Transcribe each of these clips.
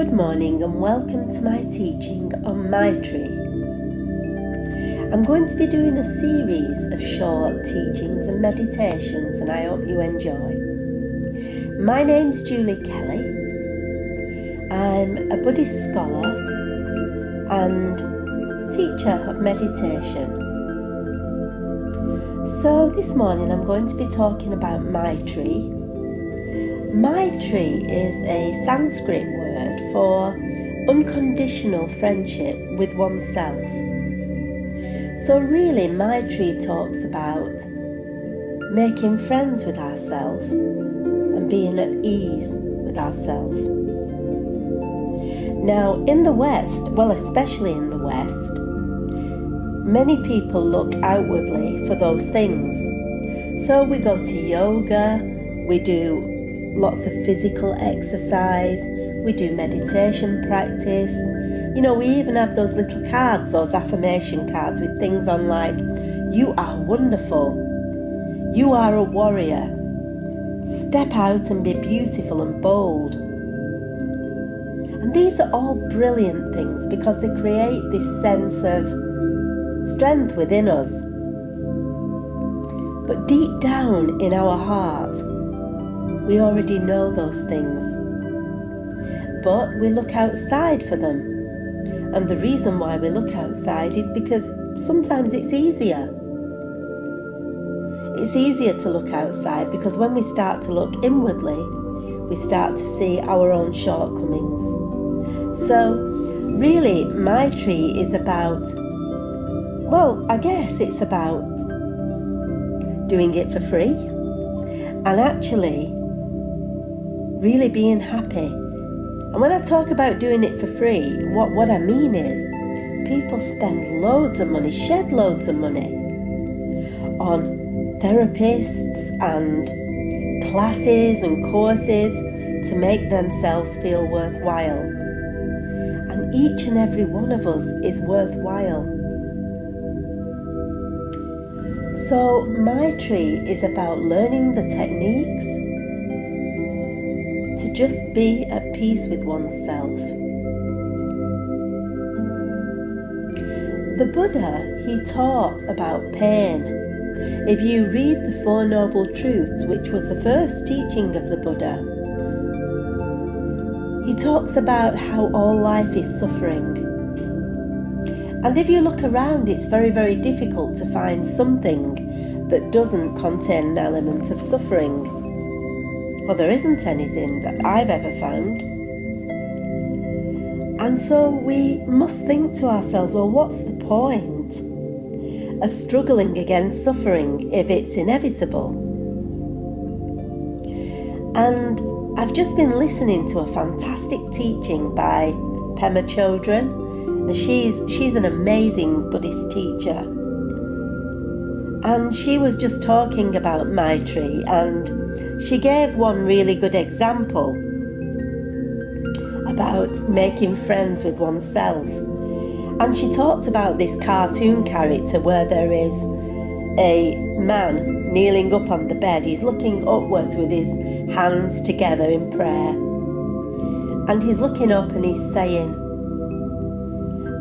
Good morning and welcome to my teaching on MAITRI. I'm going to be doing a series of short teachings and meditations and I hope you enjoy. My name's Julie Kelly. I'm a Buddhist scholar and teacher of meditation. So this morning I'm going to be talking about MAITRI. MAITRI is a Sanskrit word for unconditional friendship with oneself. So really MAITRI talks about making friends with ourselves and being at ease with ourselves. Now in the West, well especially in the West, many people look outwardly for those things. So we go to yoga, we do lots of physical exercise, we do meditation practice. You know, we even have those little cards, those affirmation cards with things on like, you are wonderful, you are a warrior, step out and be beautiful and bold. And these are all brilliant things because they create this sense of strength within us. But deep down in our heart, we already know those things, but we look outside for them. And the reason why we look outside is because sometimes it's easier. It's easier to look outside because when we start to look inwardly, we start to see our own shortcomings. So really, MAITRI is about, well, I guess it's about doing it for free and actually really being happy. And when I talk about doing it for free, what I mean is people spend loads of money, shed loads of money on therapists and classes and courses to make themselves feel worthwhile. And each and every one of us is worthwhile. So MAITRI is about learning the techniques to just be at peace with oneself. The Buddha, he taught about pain. If you read the Four Noble Truths, which was the first teaching of the Buddha, he talks about how all life is suffering. And if you look around, it's very, very difficult to find something that doesn't contain an element of suffering. Well, there isn't anything that I've ever found. And so we must think to ourselves, well, what's the point of struggling against suffering if it's inevitable? And I've just been listening to a fantastic teaching by Pema Chodron. She's an amazing Buddhist teacher. And she was just talking about MAITRI and she gave one really good example about making friends with oneself. And she talks about this cartoon character where there is a man kneeling up on the bed. He's looking upwards with his hands together in prayer. And he's looking up and he's saying,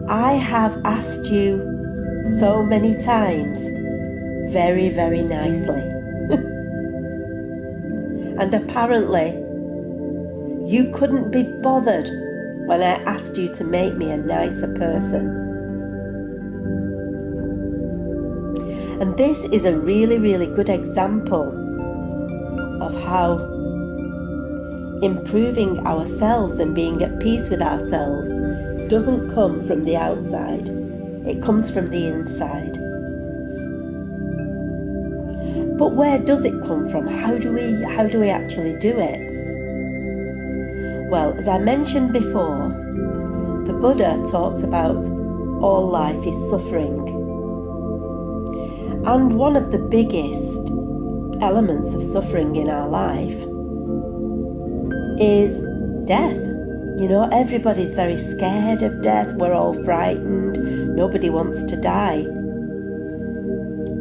I have asked you so many times, very, very nicely. And apparently, you couldn't be bothered when I asked you to make me a nicer person. And this is a really, really good example of how improving ourselves and being at peace with ourselves doesn't come from the outside, it comes from the inside. But where does it come from? How do we actually do it? Well, as I mentioned before, the Buddha talks about all life is suffering. And one of the biggest elements of suffering in our life is death. You know, everybody's very scared of death. We're all frightened. Nobody wants to die.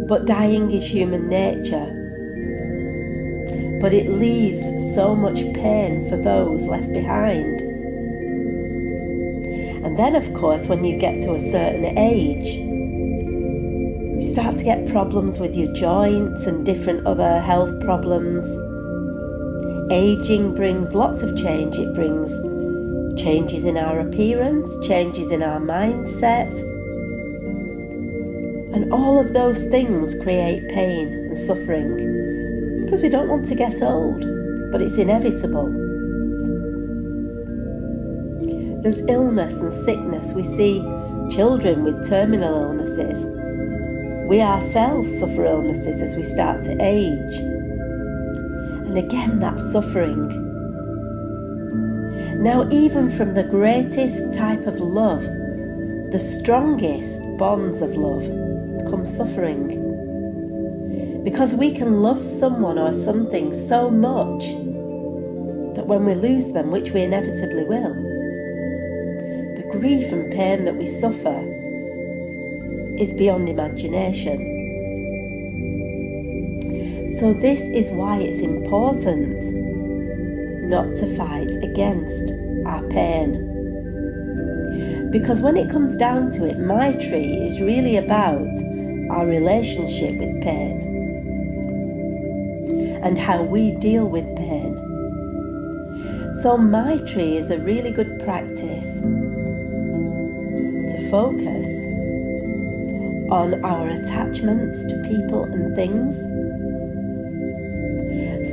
But dying is human nature. But it leaves so much pain for those left behind. And then, of course, when you get to a certain age, you start to get problems with your joints and different other health problems. Aging brings lots of change. It brings changes in our appearance, changes in our mindset. And all of those things create pain and suffering because we don't want to get old, but it's inevitable. There's illness and sickness. We see children with terminal illnesses. We ourselves suffer illnesses as we start to age. And again, that's suffering. Now, even from the greatest type of love, the strongest bonds of love, come suffering. Because we can love someone or something so much that when we lose them, which we inevitably will, the grief and pain that we suffer is beyond imagination. So this is why it's important not to fight against our pain. Because when it comes down to it, MAITRI is really about our relationship with pain and how we deal with pain. So MAITRI is a really good practice to focus on our attachments to people and things,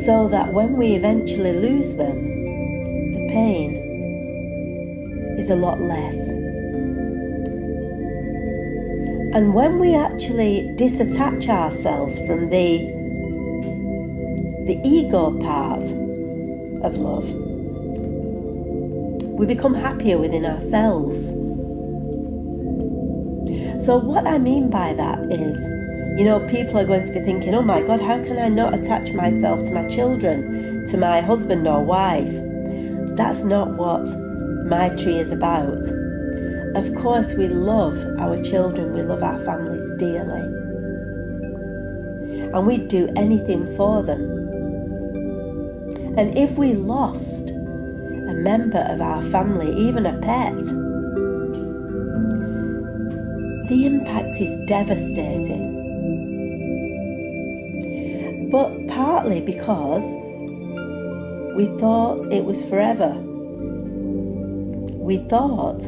so that when we eventually lose them, the pain is a lot less. And when we actually disattach ourselves from the ego part of love, we become happier within ourselves. So what I mean by that is, people are going to be thinking, oh my God, how can I not attach myself to my children, to my husband or wife? That's not what MAITRI is about. Of course, we love our children, we love our families dearly. And we'd do anything for them. And if we lost a member of our family, even a pet, the impact is devastating. But partly because we thought it was forever. We thought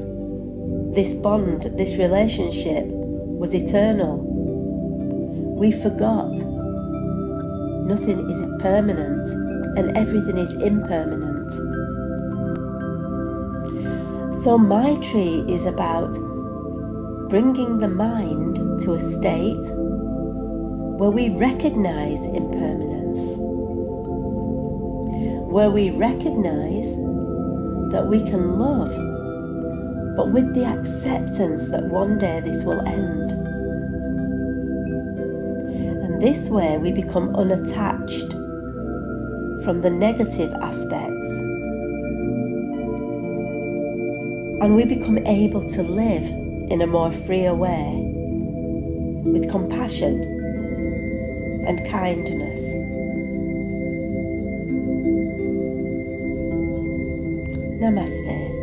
this bond, this relationship was eternal. We forgot nothing is permanent and everything is impermanent. So MAITRI is about bringing the mind to a state where we recognize impermanence, where we recognize that we can love, but with the acceptance that one day this will end. And this way we become unattached from the negative aspects, and we become able to live in a more freer way, with compassion and kindness. Namaste.